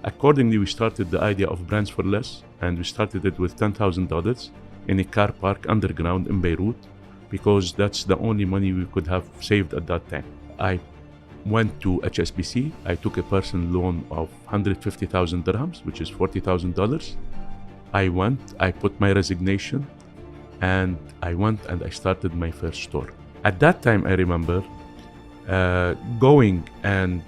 Accordingly, we started the idea of Brands for Less, and we started it with $10,000 in a car park underground in Beirut, because that's the only money we could have saved at that time. I went to HSBC. I took a personal loan of 150,000 dirhams, which is $40,000. I put my resignation, and I went and I started my first store. At that time, I remember going and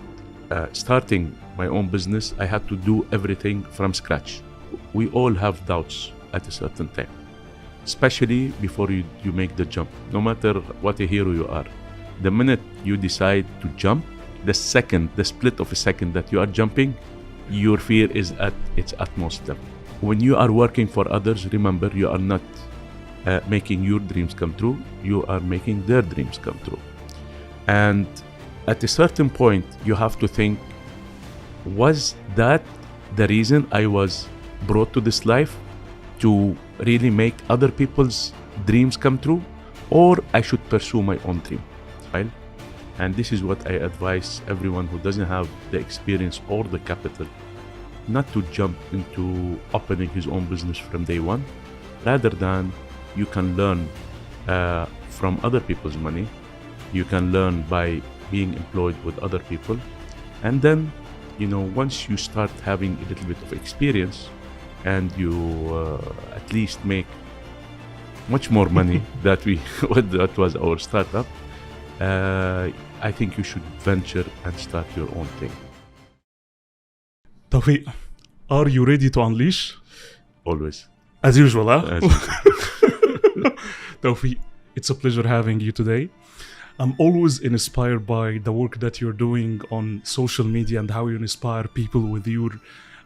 starting my own business. I had to do everything from scratch. We all have doubts at a certain time, especially before you make the jump. No matter what a hero you are, the minute you decide to jump, the split of a second that you are jumping, your fear is at its utmost level. When you are working for others, remember, you are not making your dreams come true, you are making their dreams come true. And at a certain point, you have to think, was that the reason I was brought to this life, to really make other people's dreams come true, or I should pursue my own dream? Right? And this is what I advise everyone who doesn't have the experience or the capital, not to jump into opening his own business from day one. Rather than, you can learn from other people's money, you can learn by being employed with other people, and then, once you start having a little bit of experience and you at least make much more money that was our startup, I think you should venture and start your own thing. Toufic, are you ready to unleash? Always. As usual, huh? As usual. Toufic, it's a pleasure having you today. I'm always inspired by the work that you're doing on social media and how you inspire people with your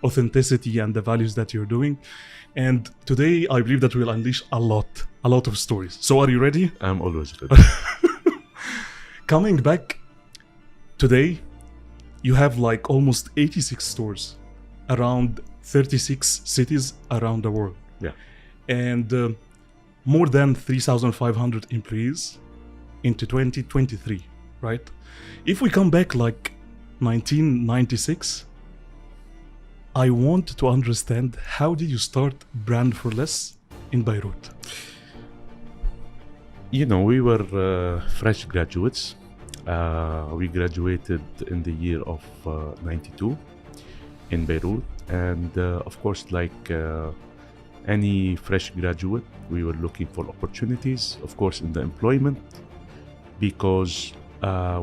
authenticity and the values that you're doing. And today, I believe that we'll unleash a lot of stories. So are you ready? I'm always ready. Coming back today, you have like almost 86 stores around 36 cities around the world. Yeah. And more than 3,500 employees into 2023, right? If we come back like 1996, I want to understand, how did you start Brand for Less in Beirut? We were fresh graduates. We graduated in the year of 92 in Beirut. And of course, like any fresh graduate, we were looking for opportunities, of course, in the employment, because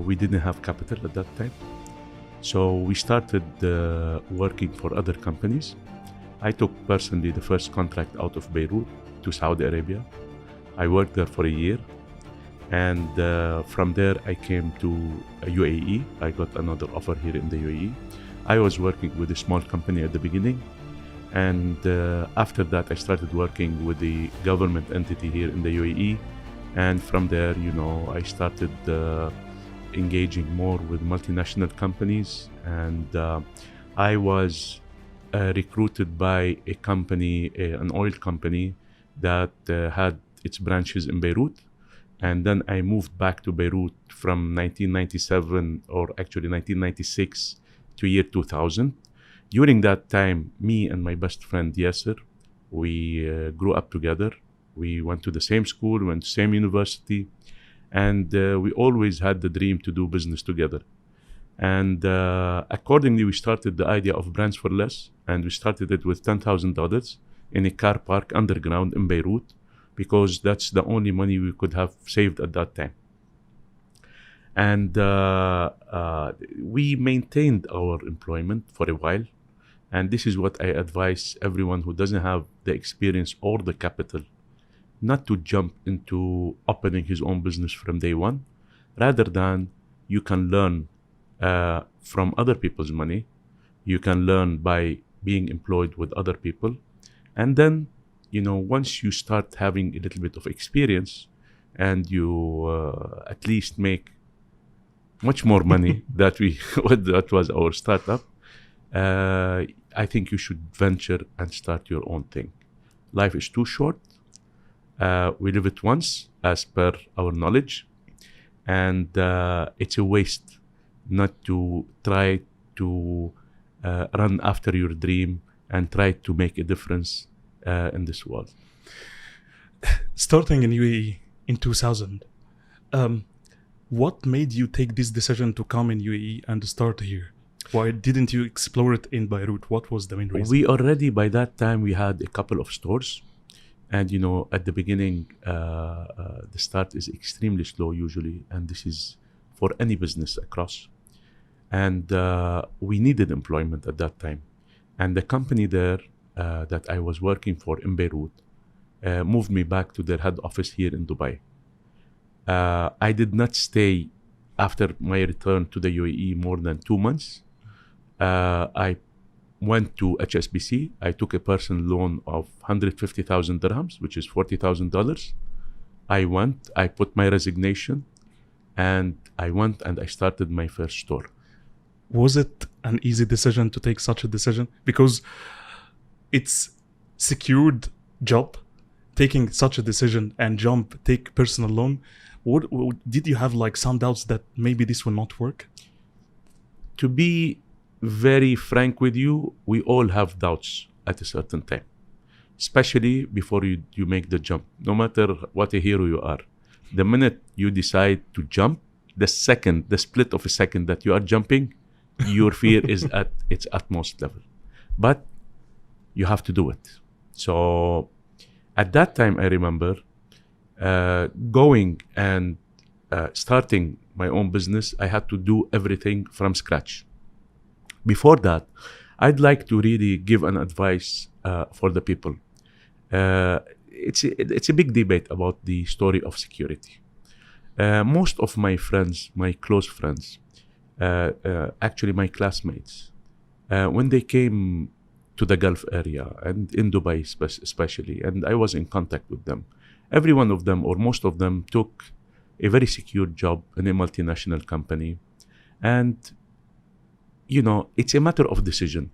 we didn't have capital at that time. So we started working for other companies. I took personally the first contract out of Beirut to Saudi Arabia. I worked there for a year. And from there, I came to UAE. I got another offer here in the UAE. I was working with a small company at the beginning. And after that, I started working with the government entity here in the UAE. And from there, I started engaging more with multinational companies. And I was recruited by a company, an oil company that had its branches in Beirut. And then I moved back to Beirut from 1997, or actually 1996 to year 2000. During that time, me and my best friend Yasser, we grew up together. We went to the same school, went to the same university, and we always had the dream to do business together. And accordingly, we started the idea of Brands for Less, and we started it with $10,000 in a car park underground in Beirut, because that's the only money we could have saved at that time. And we maintained our employment for a while. And this is what I advise everyone who doesn't have the experience or the capital, not to jump into opening his own business from day one. Rather than, you can learn from other people's money. You can learn by being employed with other people. And then, once you start having a little bit of experience and you at least make much more money that was our startup, I think you should venture and start your own thing. Life is too short. We live it once, as per our knowledge. And it's a waste not to try to run after your dream, and try to make a difference in this world. Starting in UAE in 2000, what made you take this decision to come in UAE and start here? Why didn't you explore it in Beirut? What was the main reason? We already, by that time, we had a couple of stores. And, at the beginning, the start is extremely slow usually. And this is for any business across. And we needed employment at that time. And the company there that I was working for in Beirut moved me back to their head office here in Dubai. I did not stay after my return to the UAE more than 2 months. I went to HSBC. I took a personal loan of 150,000 dirhams, which is $40,000. I put my resignation, and I went and I started my first store. Was it an easy decision to take such a decision? Because it's secured job, taking such a decision and take personal loan. Did you have like some doubts that maybe this will not work? To be very frank with you, we all have doubts at a certain time, especially before you make the jump. No matter what a hero you are, the minute you decide to jump, the split of a second that you are jumping, your fear is at its utmost level. But you have to do it. So at that time, I remember going and starting my own business. I had to do everything from scratch. Before that, I'd like to really give an advice for the people. It's a big debate about the story of security. Most of my friends, my close friends, actually my classmates, when they came to the Gulf area and in Dubai especially, and I was in contact with them, every one of them or most of them took a very secure job in a multinational company. And it's a matter of decision.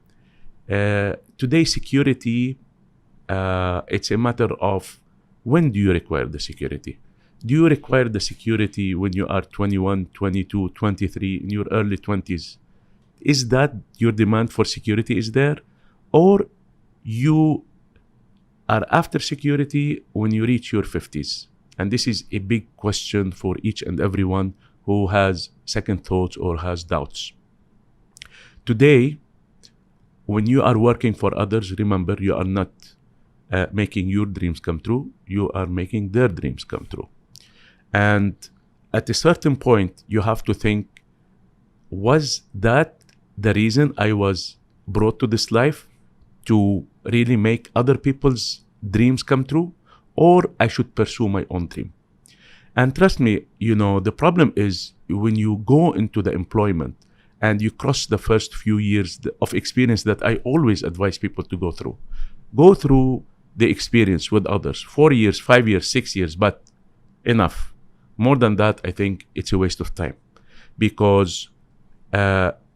Today, security, it's a matter of when do you require the security? Do you require the security when you are 21, 22, 23, in your early 20s? Is that your demand for security is there? Or you are after security when you reach your 50s? And this is a big question for each and everyone who has second thoughts or has doubts. Today, when you are working for others, remember, you are not making your dreams come true. You are making their dreams come true. And at a certain point, you have to think, was that the reason I was brought to this life, to really make other people's dreams come true? Or I should pursue my own dream? And trust me, the problem is when you go into the employment and you cross the first few years of experience that I always advise people to go through. Go through the experience with others, 4 years, 5 years, 6 years, but enough. More than that, I think it's a waste of time, because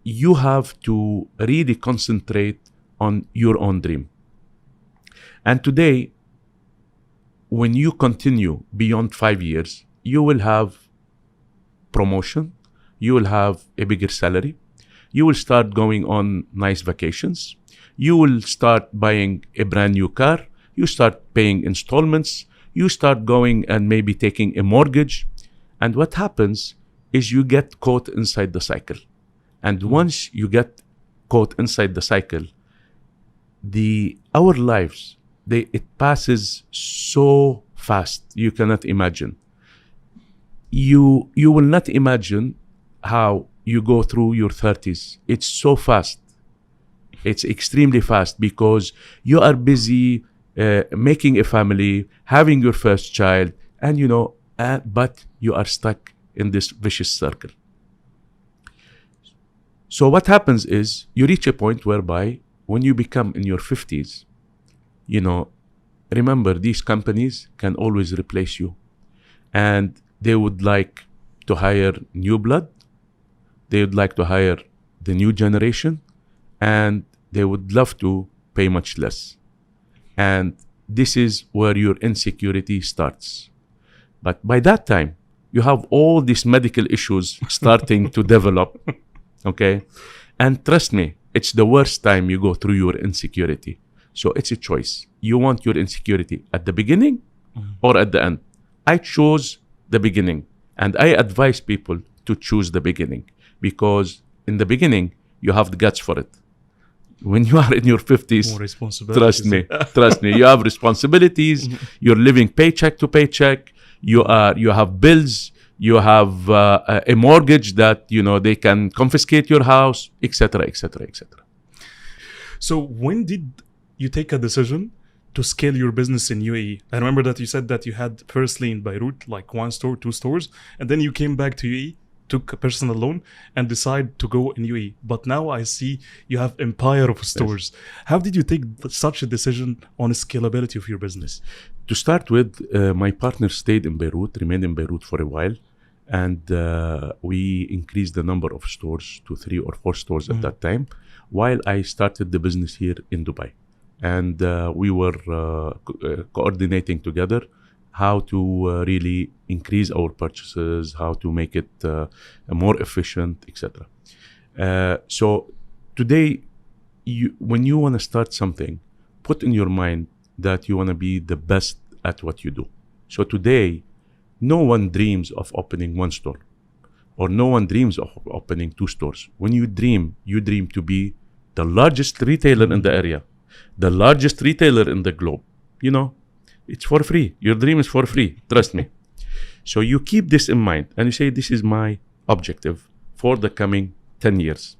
you have to really concentrate on your own dream. And today, when you continue beyond 5 years, you will have promotion, you will have a bigger salary, you will start going on nice vacations, you will start buying a brand new car, you start paying installments, you start going and maybe taking a mortgage. And what happens is you get caught inside the cycle. And once you get caught inside the cycle, our lives, it passes so fast, you cannot imagine. You will not imagine how you go through your 30s. It's so fast. It's extremely fast, because you are busy making a family, having your first child, and but you are stuck in this vicious circle. So what happens is you reach a point whereby when you become in your 50s, remember, these companies can always replace you. And they would like to hire new blood. They would like to hire the new generation. And they would love to pay much less. And this is where your insecurity starts. But by that time, you have all these medical issues starting to develop. Okay? And trust me, it's the worst time you go through your insecurity. So it's a choice. You want your insecurity at the beginning or at the end. I chose the beginning, and I advise people to choose the beginning, because in the beginning, you have the guts for it. When you are in your 50s, More responsibilities. trust me, you have responsibilities, you're living paycheck to paycheck, you have bills, you have a mortgage that, they can confiscate your house, etc., etc., etc. So when did you take a decision to scale your business in UAE? I remember that you said that you had firstly in Beirut, like 1 store, 2 stores, and then you came back to UAE, took a personal loan, and decided to go in UAE. But now I see you have empire of stores. Yes. How did you take such a decision on the scalability of your business? To start with, my partner stayed in Beirut, remained in Beirut for a while, and we increased the number of stores to 3 or 4 stores at that time, while I started the business here in Dubai. And we were coordinating together how to really increase our purchases, how to make it more efficient, etc. So today, when you want to start something, put in your mind that you want to be the best at what you do. So today, no one dreams of opening 1 store, or no one dreams of opening 2 stores. When you dream to be the largest retailer in the area, the largest retailer in the globe. It's for free. Your dream is for free. Trust me. So you keep this in mind and you say, this is my objective for the coming 10 years.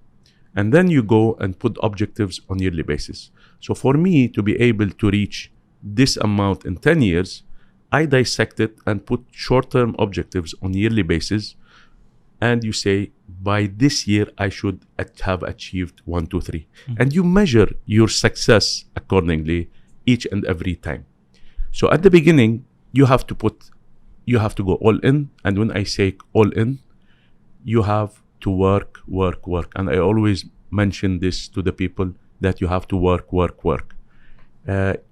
And then you go and put objectives on yearly basis. So for me to be able to reach this amount in 10 years, I dissect it and put short-term objectives on yearly basis. And you say, by this year, I should have achieved 1, 2, 3. And you measure your success accordingly each and every time. So at the beginning, you have to go all in. And when I say all in, you have to work. And I always mention this to the people, that you have to work.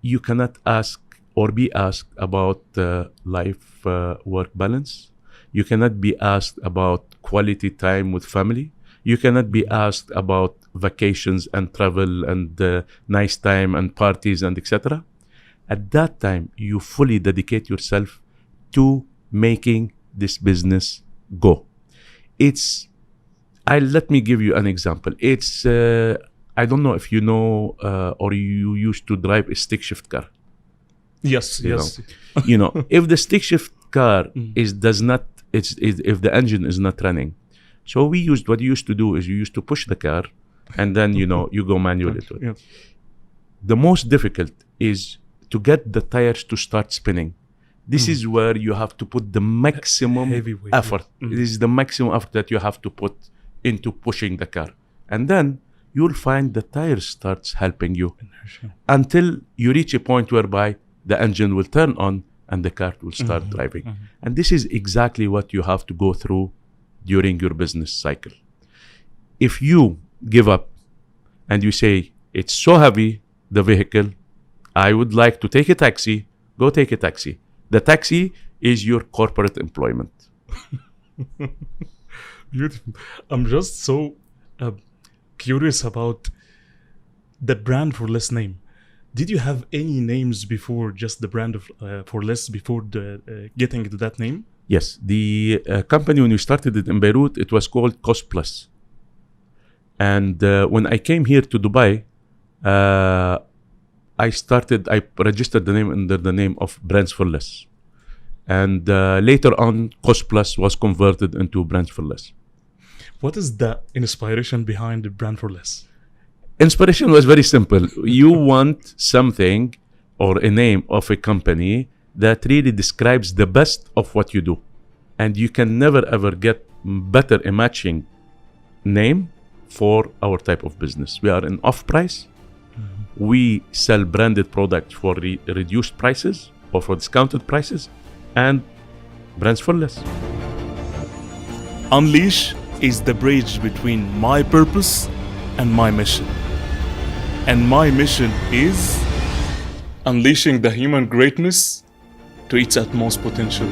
You cannot ask or be asked about life-work balance. You cannot be asked about quality time with family. You cannot be asked about vacations and travel and nice time and parties and etc. At that time, you fully dedicate yourself to making this business go. Let me give you an example. I don't know if you know or you used to drive a stick shift car. Yes. If the stick shift car if the engine is not running, so what you used to do is you used to push the car, and then you go manually to it. Yeah. The most difficult is to get the tires to start spinning. This is where you have to put the maximum effort. This is the maximum effort that you have to put into pushing the car, and then you'll find the tires starts helping you until you reach a point whereby the engine will turn on and the car will start driving. And this is exactly what you have to go through during your business cycle. If you give up and you say, it's so heavy, the vehicle, I would like to take a taxi, go take a taxi. The taxi is your corporate employment. Beautiful. I'm just so curious about the brand for less name. Did you have any names before just the brand of for less before getting to that name? Yes, the company, when we started it in Beirut, it was called Cost Plus. And when I came here to Dubai, I registered the name under the name of Brands for Less. And later on, Cost Plus was converted into Brands for Less. What is the inspiration behind the Brand for Less? Inspiration was very simple. You want something or a name of a company that really describes the best of what you do. And you can never ever get better a matching name for our type of business. We are in off-price. We sell branded products for reduced prices or for discounted prices, and Brands for Less. Unleash is the bridge between my purpose and my mission. And my mission is unleashing the human greatness to its utmost potential.